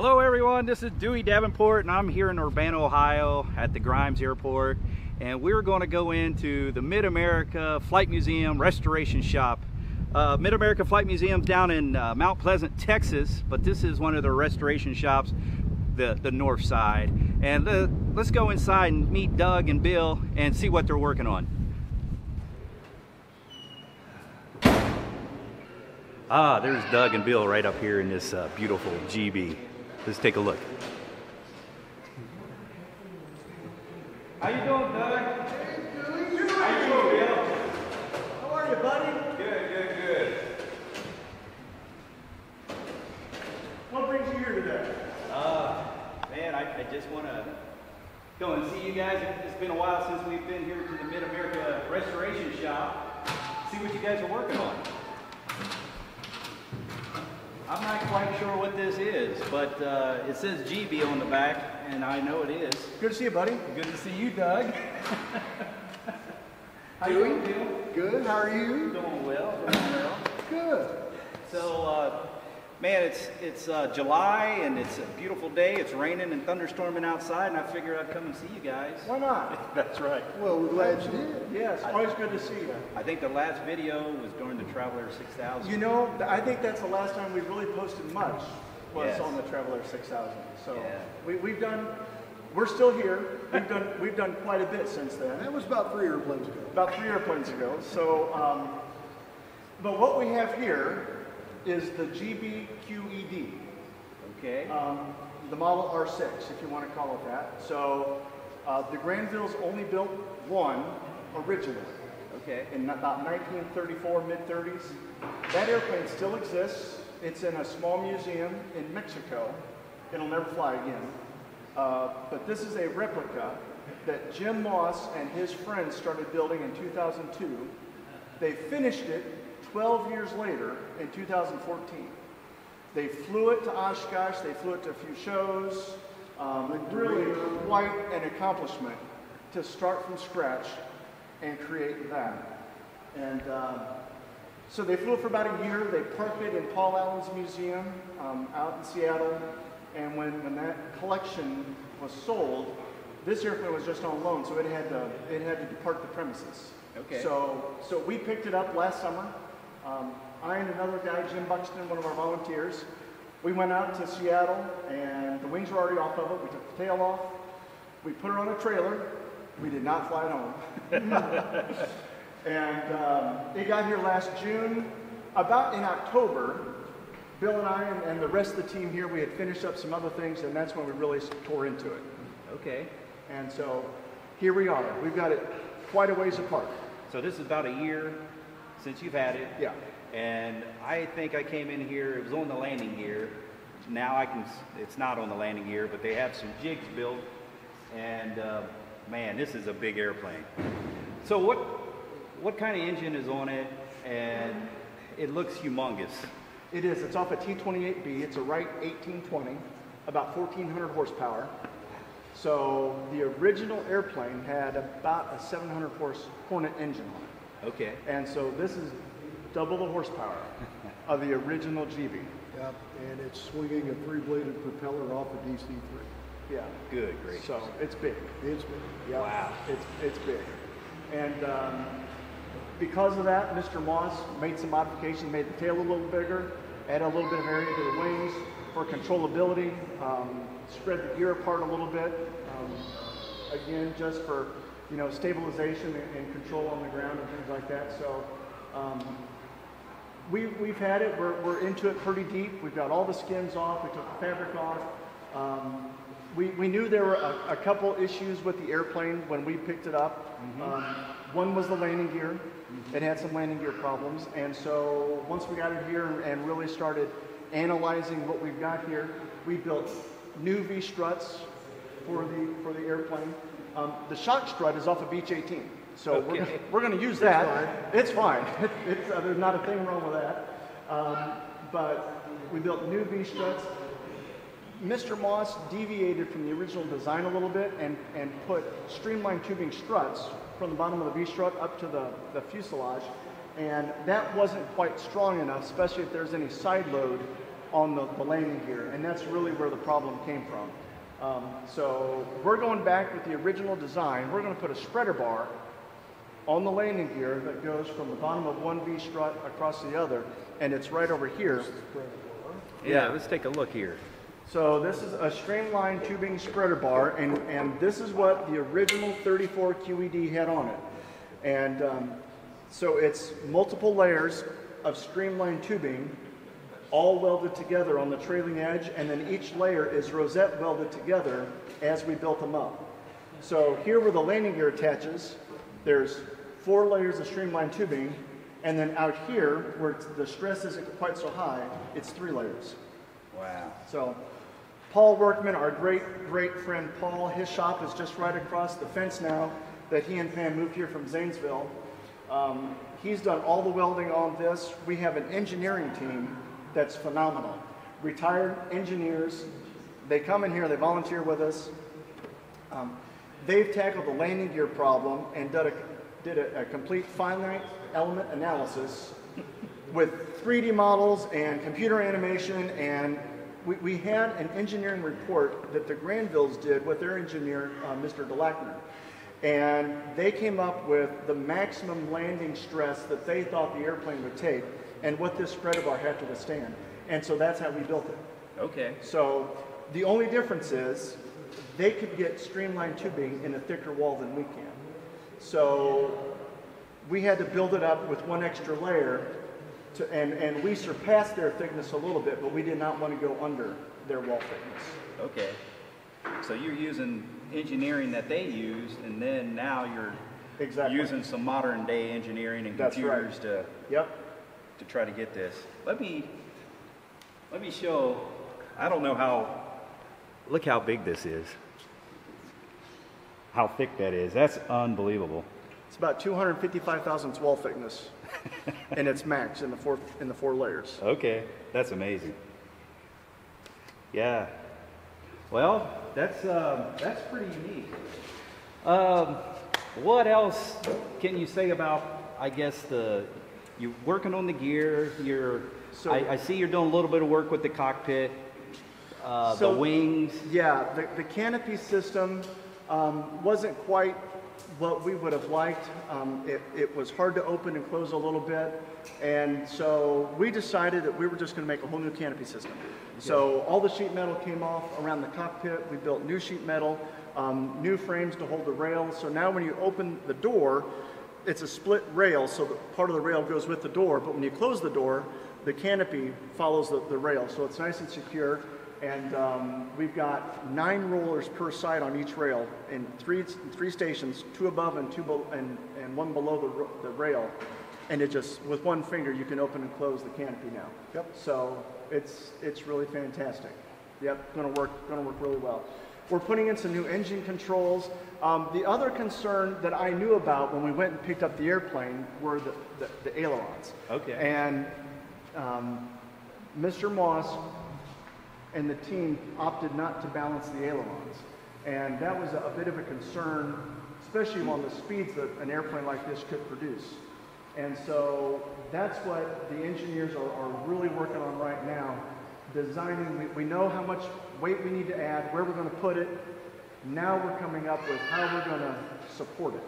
Hello everyone, this is Dewey Davenport and I'm here in Urbana, Ohio at the Grimes Airport, and we're going to go into the Mid-America Flight Museum Restoration Shop. Mid-America Flight Museum's down in Mount Pleasant, Texas, but this is one of the restoration shops, the north side. And let's go inside and meet Doug and Bill and see what they're working on. Ah, there's Doug and Bill right up here in this beautiful GB. Let's take a look. How you doing, Doug? Hey, Dewey. How you doing, Bill? How are you, buddy? Good. What brings you here today? Man, I just want to go and see you guys. It's been a while since we've been here to the Mid-America Restoration Shop. See what you guys are working on. I'm not quite sure what this is, but it says GB on the back, and I know it is. Good to see you, buddy. Good to see you, Doug. How Dewey? you doing, Bill? Good. How are you? Doing well. Good. So, man, it's July, and it's a beautiful day. It's raining and thunderstorming outside, and I figured I'd come and see you guys. Why not? That's right. Well, we're glad you did. Yes, always good to see you. I think the last video was during the Traveler 6000. You know, I think that's the last time we've really posted much was Yes. on the Traveler 6000. So Yeah. we're still here. We've done quite a bit since then. That was about 3 airplanes ago. About 3 airplanes ago. So, but what we have here is the GB QED. Okay. The model R6, if you want to call it that. So the Granville's only built one originally. Okay. In about 1934, mid-30s. That airplane still exists. It's in a small museum in Mexico. It'll never fly again. But this is a replica that Jim Moss and his friends started building in 2002. They finished it 12 years later in 2014. They flew it to Oshkosh, they flew it to a few shows. Really quite an accomplishment to start from scratch and create that. And so they flew it for about a year. They parked it in Paul Allen's museum out in Seattle. And when that collection was sold, this airplane was just on loan, so it had to depart the premises. Okay. So we picked it up last summer. I and another guy, Jim Buxton, one of our volunteers, we went out to Seattle, and the wings were already off of it. We took the tail off. We put it on a trailer. We did not fly it home. And it got here last June. About in October, Bill and I and the rest of the team here, we had finished up some other things, and that's when we really tore into it. Okay. And so here we are. We've got it quite a ways apart. So this is about a year since you've had it. Yeah. And I think I came in here, it was on the landing gear. Now it's not on the landing gear, but they have some jigs built. And man, this is a big airplane. So what kind of engine is on it? And it looks humongous. It is. It's off a T-28B. It's a Wright 1820, about 1,400 horsepower. So the original airplane had about a 700 horse Hornet engine on it. Okay. And so this is double the horsepower of the original GB. Yep, and it's swinging a 3-bladed propeller off a DC-3. Yeah. Good, great. So it's big. It's big. Yeah. Wow. It's big. And because of that, Mr. Moss made some modifications, made the tail a little bigger, added a little bit of area to the wings for controllability, spread the gear apart a little bit, again, just for stabilization and control on the ground and things like that. So we've had it. We're into it pretty deep. We've got all the skins off. We took the fabric off. We knew there were a couple issues with the airplane when we picked it up. Mm-hmm. One was the landing gear. Mm-hmm. It had some landing gear problems, and so once we got it here and really started analyzing what we've got here, we built new V struts for the airplane. The shock strut is off a Beech 18, so okay. we're going to use that. It's fine. There's not a thing wrong with that. But we built new V struts. Mr. Moss deviated from the original design a little bit and put streamlined tubing struts from the bottom of the V strut up to the fuselage, and that wasn't quite strong enough, especially if there's any side load on the landing gear, and that's really where the problem came from. So we're going back with the original design. We're going to put a spreader bar on the landing gear that goes from the bottom of one V strut across the other, and it's right over here. Yeah, let's take a look here. So this is a streamlined tubing spreader bar, and this is what the original 34 QED had on it. And so it's multiple layers of streamlined tubing, all welded together on the trailing edge, and then each layer is rosette welded together as we built them up. So here where the landing gear attaches, there's 4 layers of streamlined tubing, and then out here, where the stress isn't quite so high, it's 3 layers. Wow. So Paul Workman, our great friend Paul, his shop is just right across the fence now that he and Pam moved here from Zanesville. He's done all the welding on this. We have an engineering team that's phenomenal. Retired engineers, they come in here, they volunteer with us. They've tackled the landing gear problem and did a complete finite element analysis with 3D models and computer animation, and we had an engineering report that the Granvilles did with their engineer, Mr. DeLackner. And they came up with the maximum landing stress that they thought the airplane would take and what this spreader bar had to withstand. And so that's how we built it. Okay. So the only difference is they could get streamlined tubing in a thicker wall than we can. So we had to build it up with 1 extra layer, and we surpassed their thickness a little bit, but we did not want to go under their wall thickness. Okay. So you're using engineering that they used, and then now you're using some modern day engineering and computers to try to get this. Let me show. I don't know how. Look how big this is. How thick that is. That's unbelievable. It's about 255 thousandths wall thickness, and it's max in the four layers. Okay, that's amazing. Yeah. Well, that's pretty unique. What else can you say about, I guess, you're working on the gear, I see you're doing a little bit of work with the cockpit, the wings. Yeah, the canopy system wasn't quite what we would have liked. It was hard to open and close a little bit, and so we decided that we were just going to make a whole new canopy system. So all the sheet metal came off around the cockpit. We built new sheet metal, new frames to hold the rails. So now when you open the door, it's a split rail, so part of the rail goes with the door, but when you close the door, the canopy follows the rail, so it's nice and secure. And we've got 9 rollers per side on each rail in three stations, 2 above and 1 below the rail. And it just, with 1 finger, you can open and close the canopy now. Yep. So it's really fantastic. Yep, gonna work really well. We're putting in some new engine controls. The other concern that I knew about when we went and picked up the airplane were the ailerons. Okay. And Mr. Moss and the team opted not to balance the ailerons. And that was a bit of a concern, especially on the speeds that an airplane like this could produce. And so that's what the engineers are really working on right now, designing. We know how much weight we need to add, where we're going to put it. Now we're coming up with how we're going to support it.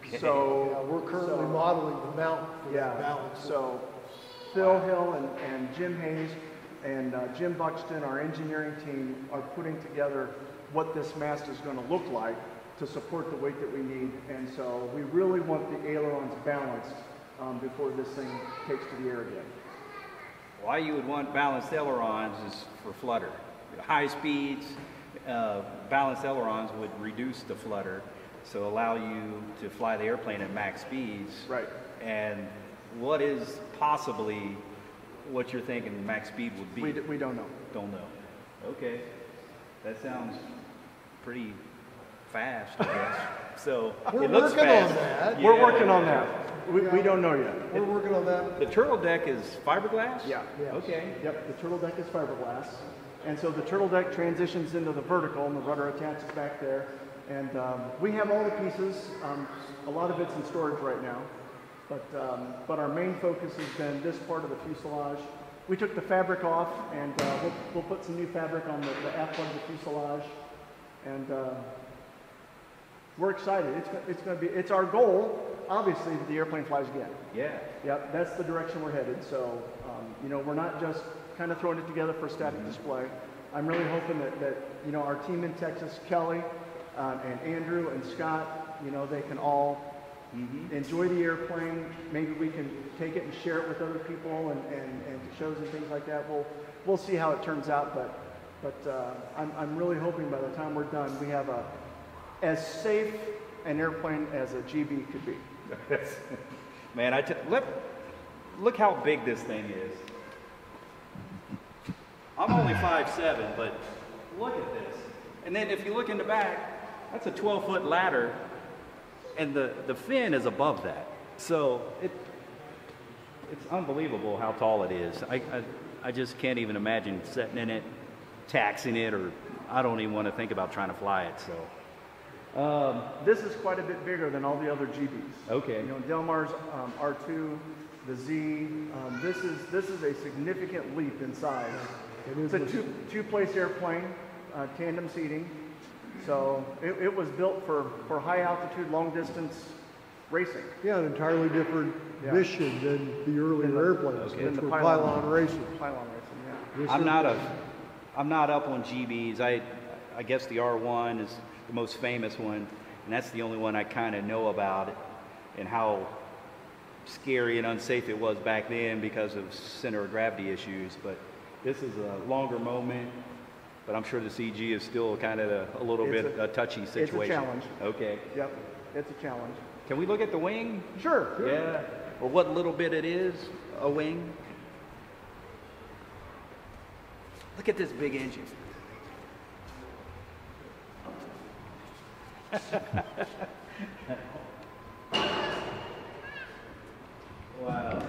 Okay. So we're currently modeling the mount for the balance. So Phil Hill and Jim Hayes and Jim Buxton, our engineering team, are putting together what this mast is going to look like to support the weight that we need. And so we really want the ailerons balanced before this thing takes to the air again. Why you would want balanced ailerons is for flutter. High speeds, balanced ailerons would reduce the flutter, so allow you to fly the airplane at max speeds. Right. And what is possibly what you're thinking max speed would be? We don't know. Don't know. Okay. That sounds pretty fast, I guess. So We're it looks working fast. on that. We're working on that. We don't know yet. We're working on that. The turtle deck is fiberglass? Yeah. Yes. Okay. Yep, the turtle deck is fiberglass. And so the turtle deck transitions into the vertical, and the rudder attaches back there. And we have all the pieces. A lot of it's in storage right now. But our main focus has been this part of the fuselage, we took the fabric off, and we'll put some new fabric on the aft part of the fuselage, and we're excited. It's our goal, obviously, that the airplane flies again. Yeah. Yep, that's the direction we're headed. So, you know, we're not just kind of throwing it together for a static display. I'm really hoping that you know, our team in Texas, Kelly, and Andrew and Scott, you know, they can all enjoy the airplane. Maybe we can take it and share it with other people and to shows and things like that. We'll see how it turns out, but I'm really hoping by the time we're done, we have as safe an airplane as a GB could be. Man, look how big this thing is. I'm only 5'7", but look at this. And then if you look in the back, that's a 12-foot ladder, and the fin is above that. So it's unbelievable how tall it is. I just can't even imagine sitting in it, taxiing it, or I don't even want to think about trying to fly it. So this is quite a bit bigger than all the other GBs. Okay. You know, Del Mar's R2, the Z. This is a significant leap in size. It's a two-place airplane, tandem seating. So it was built for high altitude, long distance racing. Yeah, an entirely different mission than the earlier airplanes, Okay. which Than the were pylon. pylon racing. Pylon racing, yeah. I'm not up on GBs. I guess the R1 is the most famous one, and that's the only one I kind of know about, and how scary and unsafe it was back then because of center of gravity issues. But this is a longer moment, but I'm sure the CG is still kind of a little bit a touchy situation. It's a challenge. Okay. Yep, it's a challenge. Can we look at the wing? Sure. Yeah. Or what little bit it is, a wing. Look at this big engine. Wow.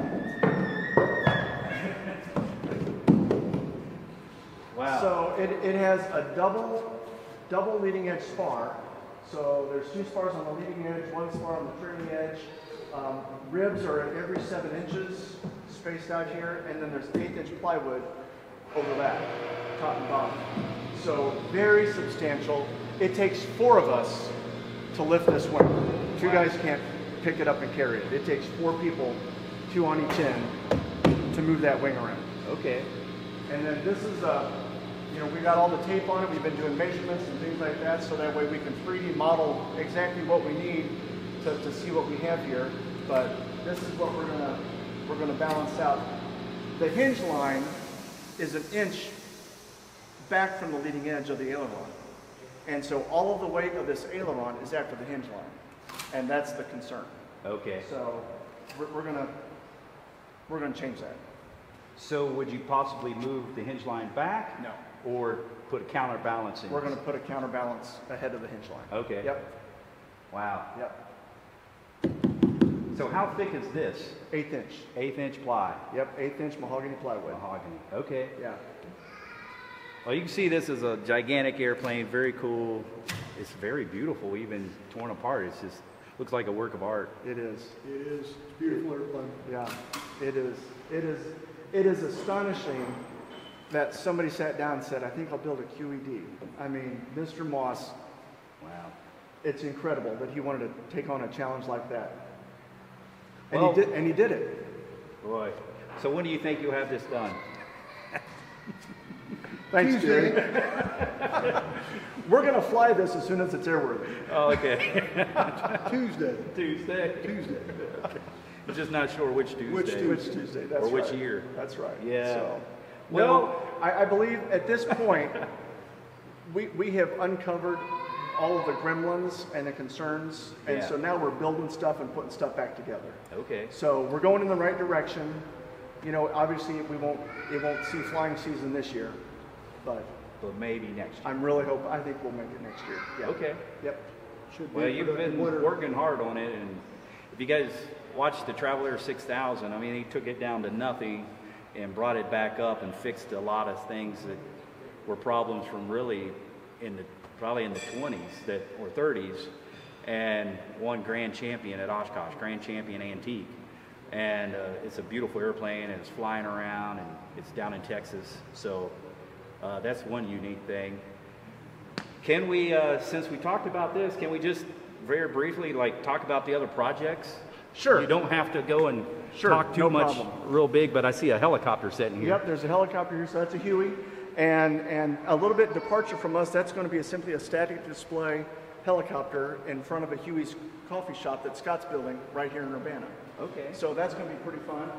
Wow. So it has a double leading edge spar. So there's two spars on the leading edge, one spar on the trailing edge. Ribs are at every 7 inches spaced out here, and then there's 1/8-inch plywood over that, top and bottom. So very substantial. It takes 4 of us to lift this wing. 2 guys can't pick it up and carry it. It takes 4 people, 2 on each end, to move that wing around. Okay. And then this is you know, we got all the tape on it. We've been doing measurements and things like that, so that way we can 3D model exactly what we need to see what we have here. But this is what we're gonna balance out. The hinge line is 1 inch back from the leading edge of the aileron, and so all of the weight of this aileron is after the hinge line, and that's the concern. Okay. So we're gonna change that. So would you possibly move the hinge line back? No. Or put a counterbalance in? We're going to put a counterbalance ahead of the hinge line. Okay. Yep. Wow. Yep. So how thick is this? 1/8 inch. 1/8 ply. Yep. 1/8 inch mahogany plywood. Mahogany. Okay. Yeah. Well, you can see this is a gigantic airplane. Very cool. It's very beautiful, even torn apart. It's just looks like a work of art. It is. It is. It's a beautiful airplane. Yeah. It is. It is astonishing that somebody sat down and said, I think I'll build a QED. I mean, Mr. Moss, Wow. it's incredible that he wanted to take on a challenge like that. And, Well, he did it. Boy. So when do you think you'll have this done? Thanks, Jerry. We're going to fly this as soon as it's airworthy. Oh, okay. Tuesday. Tuesday. I'm just not sure which Tuesday. Which Tuesday, that's or which right. year. That's right. Yeah. So, Well- no, I believe at this point, we have uncovered all of the gremlins and the concerns, and Yeah. so now we're building stuff and putting stuff back together. Okay. So we're going in the right direction. You know, obviously it won't see flying season this year, but But maybe next year. I think we'll make it next year. Yeah. Okay. Yep. Should be Well, a you've productive been winter. working hard on it, and if you guys watched the Traveler 6000, I mean, he took it down to nothing and brought it back up and fixed a lot of things that were problems from really probably in the 20s or 30s, and won Grand Champion at Oshkosh, Grand Champion Antique. and it's a beautiful airplane, and it's flying around, and it's down in Texas. So that's one unique thing. Can we, since we talked about this, can we just very briefly like talk about the other projects? Sure. You don't have to go and talk too much real big, but I see a helicopter sitting here. Yep, there's a helicopter here, so that's a Huey. And a little bit departure from us, that's going to be simply a static display helicopter in front of a Huey's coffee shop that Scott's building right here in Urbana. Okay. So that's going to be pretty fun.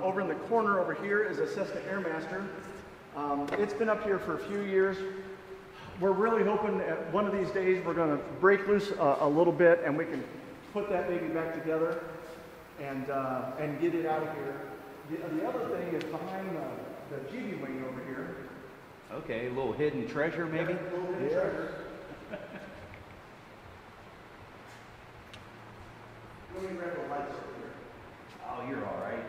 Over in the corner over here is a Cessna Airmaster. It's been up here for a few years. We're really hoping that one of these days we're going to break loose a little bit and we can put that baby back together and get it out of here. The other thing is behind the GB wing over here. Okay, a little hidden treasure maybe? Yeah, a little hidden treasure. Let me grab the lights over here. Oh, you're all right.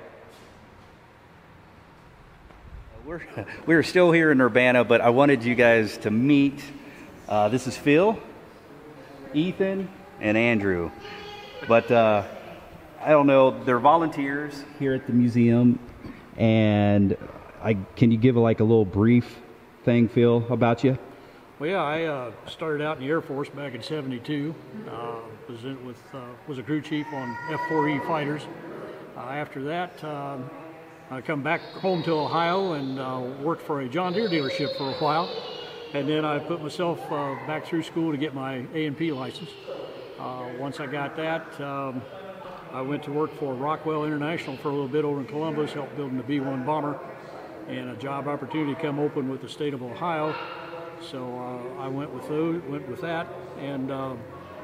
We're still here in Urbana, but I wanted you guys to meet. This is Phil, Ethan, and Andrew. But I don't know, they're volunteers here at the museum. And can you give like a little brief thing, Phil, about you? Well, yeah, I started out in the Air Force back in '72. Was a crew chief on F-4E fighters. After that, I come back home to Ohio and worked for a John Deere dealership for a while. And then I put myself back through school to get my A&P license. Once I got that, I went to work for Rockwell International for a little bit over in Columbus, helped building the B-1 bomber. And a job opportunity come open with the state of Ohio. So I went with that, and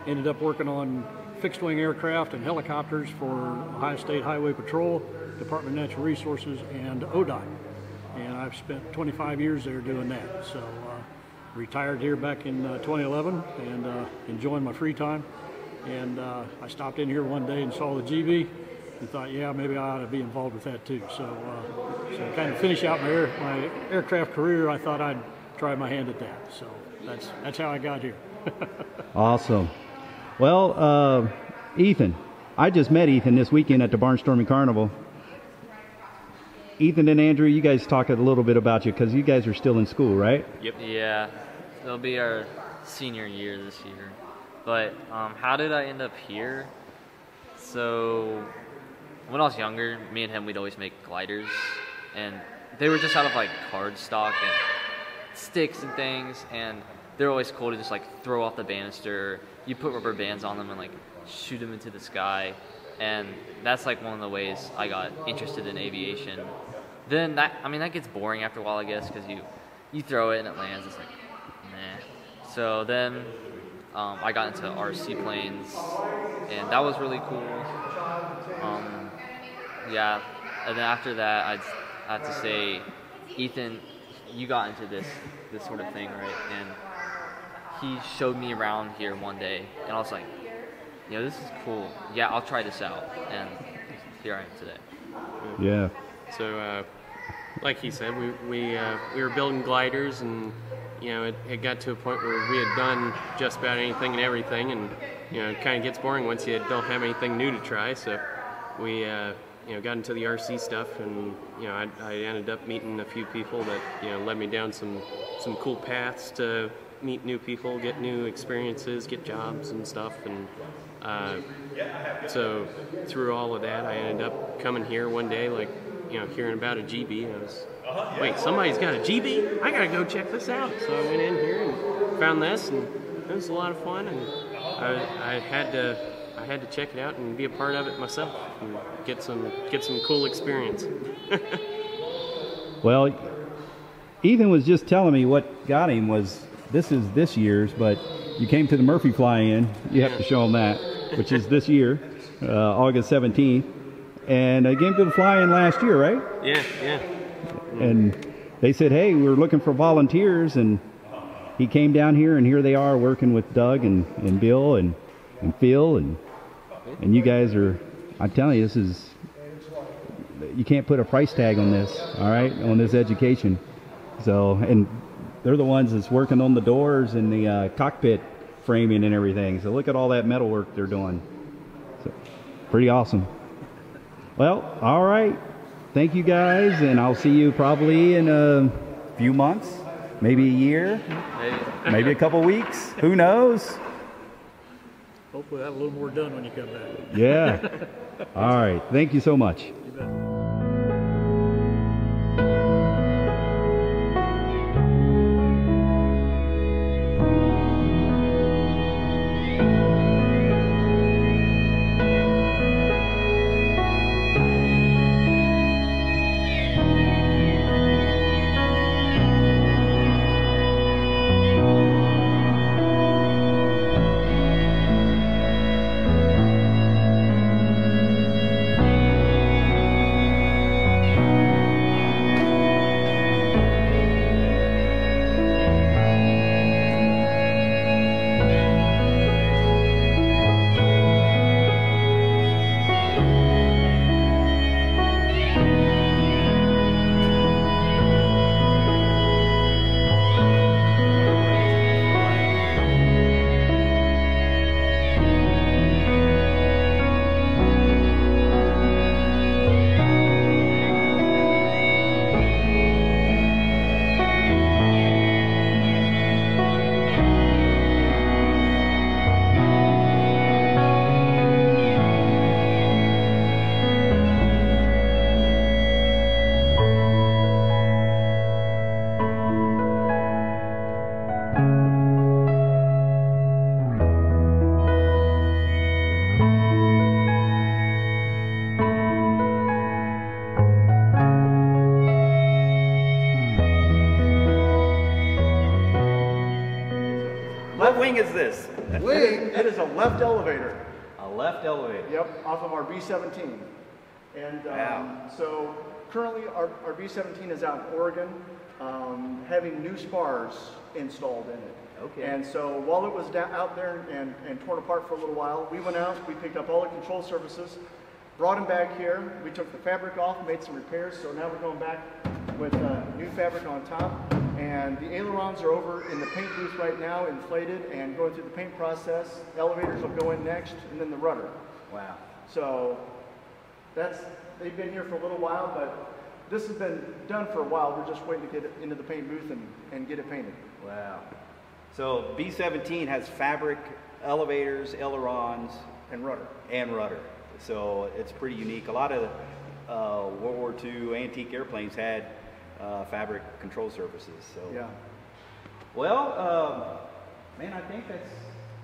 ended up working on fixed-wing aircraft and helicopters for Ohio State Highway Patrol, Department of Natural Resources, and ODOT. And I've spent 25 years there doing that. So retired here back in 2011 and enjoying my free time. And I stopped in here one day and saw the GB and thought, yeah, maybe I ought to be involved with that too. So kind of finish out my aircraft career, I thought I'd try my hand at that. So that's how I got here. Awesome. Well, Ethan, I just met Ethan this weekend at the Barnstorming Carnival. Ethan and Andrew, you guys talk a little bit about you because you guys are still in school, right? Yep. Yeah, it'll be our senior year this year. But how did I end up here? So when I was younger, me and him, we'd always make gliders, and they were just out of like cardstock and sticks and things, and they're always cool to just like throw off the banister. You put rubber bands on them and like shoot them into the sky, and that's like one of the ways I got interested in aviation. Then that gets boring after a while, I guess, because you throw it and it lands. It's like, nah. So then I got into RC planes, and that was really cool. Yeah, and then after that, I have to say, Ethan, you got into this sort of thing, right? And he showed me around here one day, and I was like, this is cool. Yeah, I'll try this out, and here I am today. Yeah. So, like he said, we were building gliders, and it got to a point where we had done just about anything and everything, and it kind of gets boring once you don't have anything new to try. So we got into the RC stuff, and I ended up meeting a few people that led me down some cool paths to meet new people, get new experiences, get jobs and stuff, and so through all of that, I ended up coming here one day, like hearing about a GB, and I was, wait, somebody's got a GB? I gotta go check this out. So I went in here and found this, and it was a lot of fun, and I had to check it out and be a part of it myself and get some cool experience. Well, Ethan was just telling me what got him was this year's, but you came to the Murphy fly-in. You have to show him that, which is this year, August 17th. And I came to the fly-in last year, right? Yeah. And they said, hey, we're looking for volunteers, and he came down here, and here they are working with Doug and Bill and Phil, and you guys are, I'm telling you, you can't put a price tag on this, all right, on this education. So, and they're the ones that's working on the doors and the cockpit framing and everything. So look at all that metal work they're doing. So, pretty awesome. Well, all right. Thank you guys, and I'll see you probably in a few months, maybe a year, maybe a couple weeks. Who knows? Hopefully we'll have a little more done when you come back. Yeah. All right. Thank you so much. You bet. What wing is this? Wing, it is a left elevator. A left elevator. Yep, off of our B-17. And Wow. so currently our B-17 is out in Oregon, having new spars installed in it. Okay. And so while it was out there and torn apart for a little while, we went out, we picked up all the control surfaces, brought them back here, we took the fabric off, made some repairs, so now we're going back with new fabric on top. And the ailerons are over in the paint booth right now, inflated and going through the paint process. Elevators will go in next, and then the rudder. Wow. So they've been here for a little while, but this has been done for a while. We're just waiting to get it into the paint booth and get it painted. Wow. So B-17 has fabric, elevators, ailerons, And rudder. and rudder. So it's pretty unique. A lot of World War II antique airplanes had fabric control surfaces. So Yeah. well, man, I think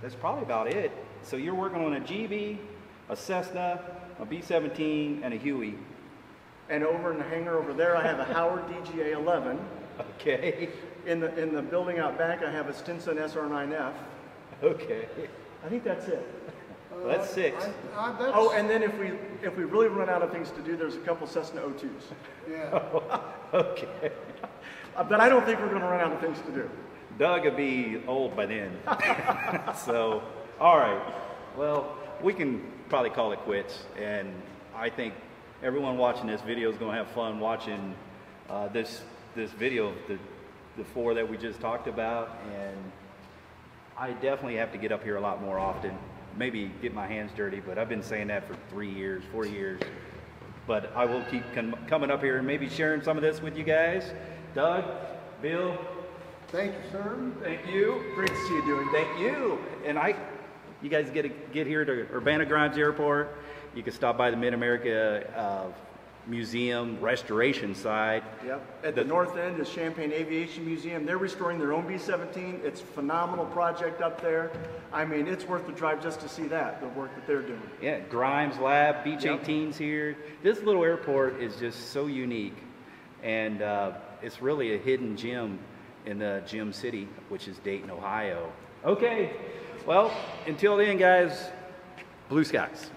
that's probably about it. So you're working on a GB, a Cessna, a B-17, and a Huey. And over in the hangar over there, I have a Howard DGA-11. Okay. In the building out back, I have a Stinson SR9F. Okay. I think that's it. Well, that's six. Oh, and then if we really run out of things to do, there's a couple Cessna O2s. Yeah. Okay. But I don't think we're going to run out of things to do. Doug would be old by then. So, all right. Well, we can probably call it quits. And I think everyone watching this video is going to have fun watching this video, the four that we just talked about. And I definitely have to get up here a lot more often. Maybe get my hands dirty, but I've been saying that for 3 years, 4 years. But I will keep coming up here and maybe sharing some of this with you guys. Doug, Bill. Thank you, sir. Thank you. Great to see you, Dewey. Thank you. And you guys get here to Urbana-Grimes Airport. You can stop by the Mid-America Museum restoration side. Yep. At the north end is Champaign Aviation Museum. They're restoring their own B-17. It's a phenomenal project up there. I mean, it's worth the drive just to see that, the work that they're doing. Yeah, Grimes Lab, Beach 18's here. This little airport is just so unique. And it's really a hidden gem in the Gem City, which is Dayton, Ohio. Okay, well, until then, guys, blue skies.